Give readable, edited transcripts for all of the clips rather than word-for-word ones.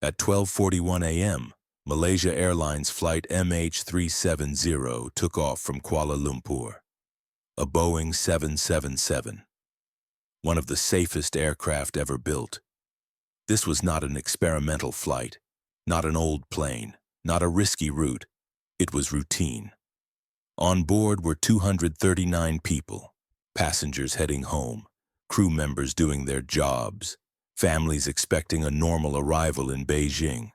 At 12:41 a.m., Malaysia Airlines Flight MH370 took off from Kuala Lumpur. A Boeing 777, one of the safest aircraft ever built. This was not an experimental flight, not an old plane, not a risky route. It was routine. On board were 239 people, passengers heading home, crew members doing their jobs, families expecting a normal arrival in Beijing.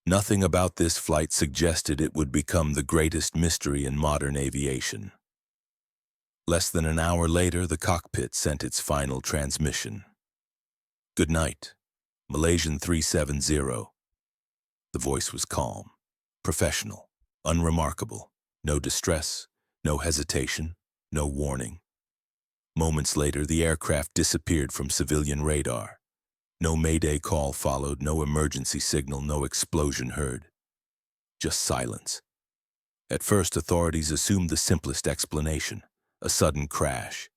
Nothing about this flight suggested it would become the greatest mystery in modern aviation. Less than an hour later, the cockpit sent its final transmission. "Good night, Malaysian 370. The voice was calm, professional, unremarkable. No distress, no hesitation, no warning. Moments later, the aircraft disappeared from civilian radar. No mayday call followed, no emergency signal, no explosion heard. Just silence. At first, authorities assumed the simplest explanation: a sudden crash.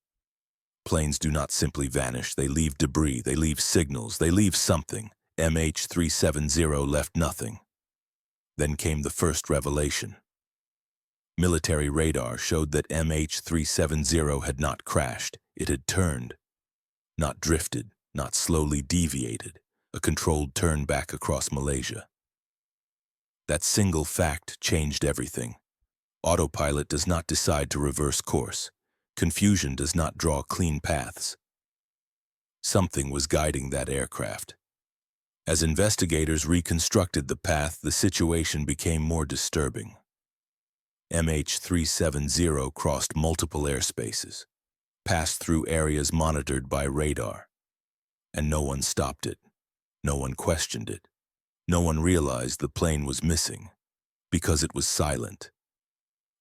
Planes do not simply vanish, they leave debris, they leave signals, they leave something. MH370 left nothing. Then came the first revelation. Military radar showed that MH370 had not crashed, it had turned. Not drifted, not slowly deviated, a controlled turn back across Malaysia. That single fact changed everything. Autopilot does not decide to reverse course. Confusion does not draw clean paths. Something was guiding that aircraft. As investigators reconstructed the path, the situation became more disturbing. MH370 crossed multiple airspaces, passed through areas monitored by radar, and no one stopped it. No one questioned it. No one realized the plane was missing because it was silent.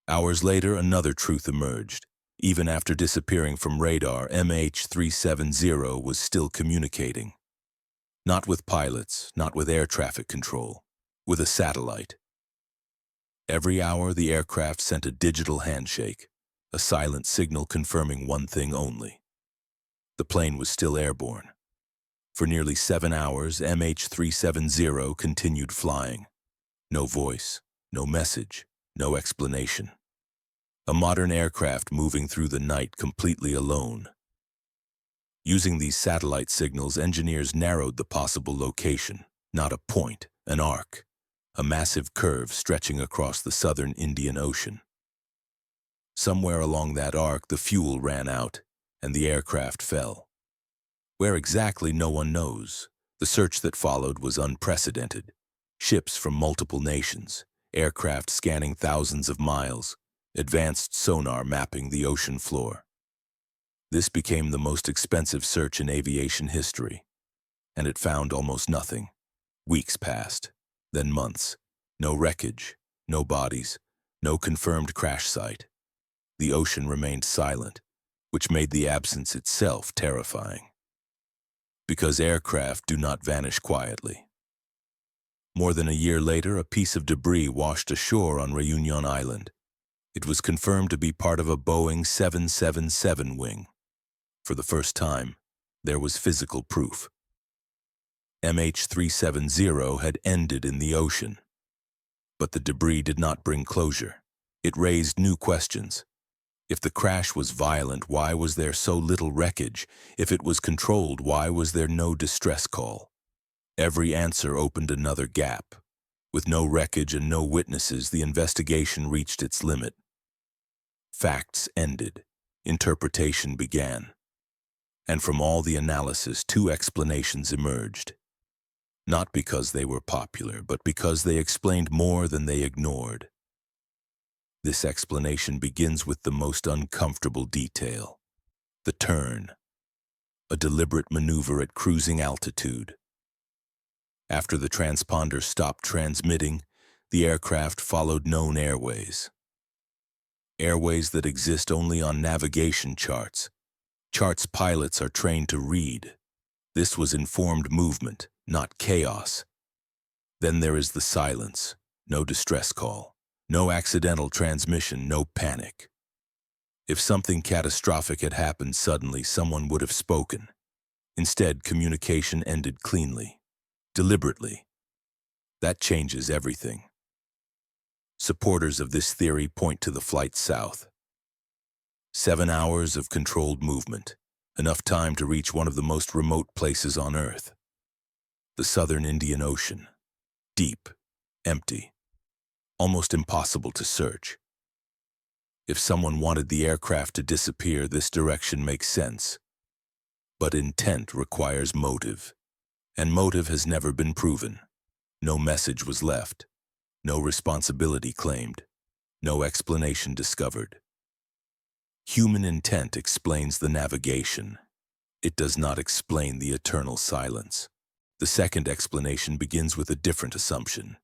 Hours later, another truth emerged. Even after disappearing from radar, MH370 was still communicating. Not with pilots, not with air traffic control, with a satellite. Every hour, the aircraft sent a digital handshake, a silent signal confirming one thing only: the plane was still airborne. For nearly 7 hours, MH370 continued flying. No voice, no message, no explanation. A modern aircraft moving through the night completely alone. Using these satellite signals, engineers narrowed the possible location, not a point, an arc. A massive curve stretching across the southern Indian Ocean. Somewhere along that arc, the fuel ran out, and the aircraft fell. Where exactly, no one knows. The search that followed was unprecedented. Ships from multiple nations, aircraft scanning thousands of miles, advanced sonar mapping the ocean floor. This became the most expensive search in aviation history, and it found almost nothing. Weeks passed. Then months. No wreckage, no bodies, no confirmed crash site. The ocean remained silent, which made the absence itself terrifying. Because aircraft do not vanish quietly. More than a year later, a piece of debris washed ashore on Réunion Island. It was confirmed to be part of a Boeing 777 wing. For the first time, there was physical proof. MH370 had ended in the ocean. But the debris did not bring closure. It raised new questions. If the crash was violent, why was there so little wreckage? If it was controlled, why was there no distress call? Every answer opened another gap. With no wreckage and no witnesses, the investigation reached its limit. Facts ended. Interpretation began. And from all the analysis, two explanations emerged. Not because they were popular, but because they explained more than they ignored. This explanation begins with the most uncomfortable detail: the turn. A deliberate maneuver at cruising altitude. After the transponder stopped transmitting, the aircraft followed known airways. Airways that exist only on navigation charts. Charts pilots are trained to read. This was informed movement, not chaos. Then there is the silence. No distress call. No accidental transmission, no panic. If something catastrophic had happened suddenly, someone would have spoken. Instead, communication ended cleanly. deliberately. That changes everything. Supporters of this theory point to the flight south. 7 hours of controlled movement, enough time to reach one of the most remote places on Earth. The southern Indian Ocean. Deep, empty, almost impossible to search. If someone wanted the aircraft to disappear, this direction makes sense. But intent requires motive, and motive has never been proven. No message was left, no responsibility claimed, no explanation discovered. Human intent explains the navigation. It does not explain the eternal silence. The second explanation begins with a different assumption,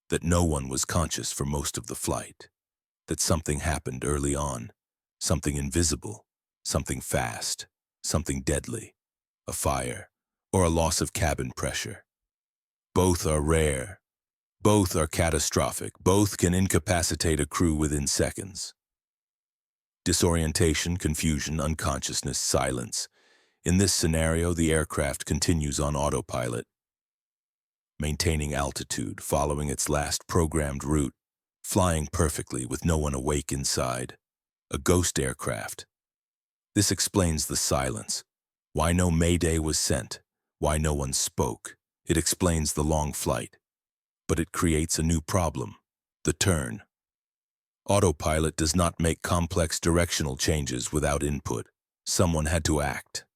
that no one was conscious for most of the flight, that something happened early on, something invisible, something fast, something deadly, a fire, or a loss of cabin pressure. Both are rare. Both are catastrophic. Both can incapacitate a crew within seconds. Disorientation, confusion, unconsciousness, silence. In this scenario, the aircraft continues on autopilot, maintaining altitude, following its last programmed route, flying perfectly with no one awake inside. A ghost aircraft. This explains the silence. Why no mayday was sent. Why no one spoke. It explains the long flight. But it creates a new problem, the turn. Autopilot does not make complex directional changes without input. Someone had to act.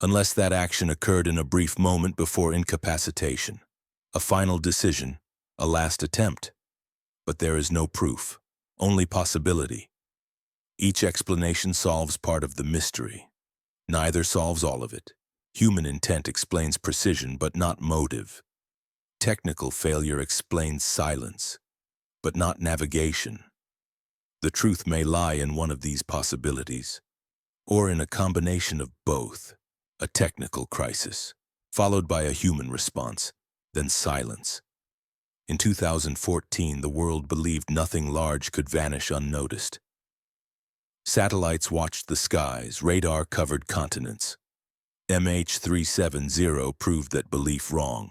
Unless that action occurred in a brief moment before incapacitation. A final decision, a last attempt. But there is no proof, only possibility. Each explanation solves part of the mystery. Neither solves all of it. Human intent explains precision, but not motive. Technical failure explains silence, but not navigation. The truth may lie in one of these possibilities, or in a combination of both. A technical crisis, followed by a human response, then silence. In 2014, the world believed nothing large could vanish unnoticed. Satellites watched the skies, radar covered continents. MH370 proved that belief wrong.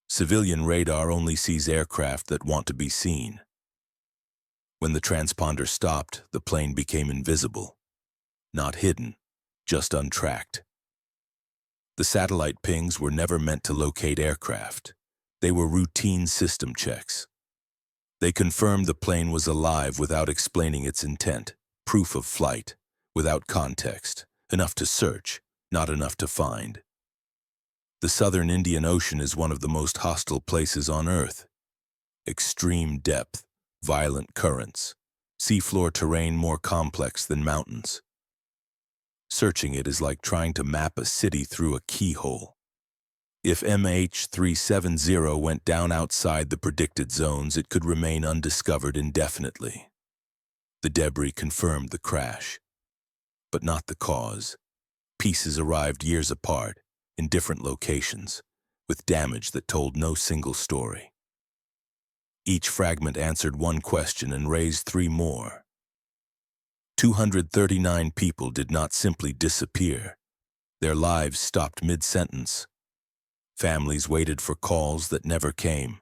Civilian radar only sees aircraft that want to be seen. When the transponder stopped, the plane became invisible. Not hidden, just untracked. The satellite pings were never meant to locate aircraft. They were routine system checks. They confirmed the plane was alive without explaining its intent, proof of flight, without context, enough to search, not enough to find. The southern Indian Ocean is one of the most hostile places on Earth. Extreme depth, violent currents, seafloor terrain more complex than mountains. Searching it is like trying to map a city through a keyhole. If MH370 went down outside the predicted zones, it could remain undiscovered indefinitely. The debris confirmed the crash, but not the cause. Pieces arrived years apart, in different locations, with damage that told no single story. Each fragment answered one question and raised 3 more. 239 people did not simply disappear. Their lives stopped mid-sentence. Families waited for calls that never came.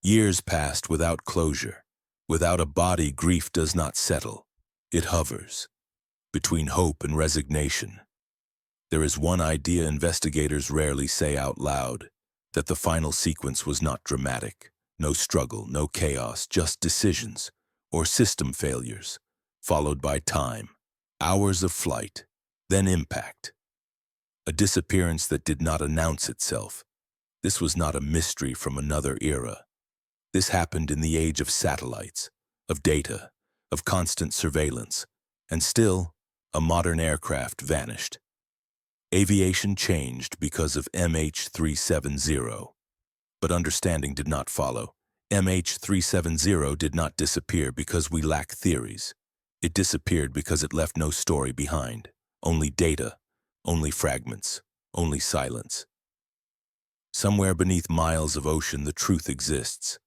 Years passed without closure. Without a body, grief does not settle. It hovers between hope and resignation. There is one idea investigators rarely say out loud, that the final sequence was not dramatic. No struggle, no chaos, just decisions, or system failures, followed by time, hours of flight, then impact. A disappearance that did not announce itself. This was not a mystery from another era. This happened in the age of satellites, of data, of constant surveillance, and still, a modern aircraft vanished. Aviation changed because of MH370. But understanding did not follow. MH370 did not disappear because we lack theories. It disappeared because it left no story behind. Only data, only fragments, only silence. Somewhere beneath miles of ocean, the truth exists.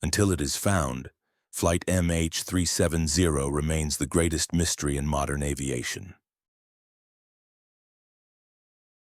Until it is found, Flight MH370 remains the greatest mystery in modern aviation.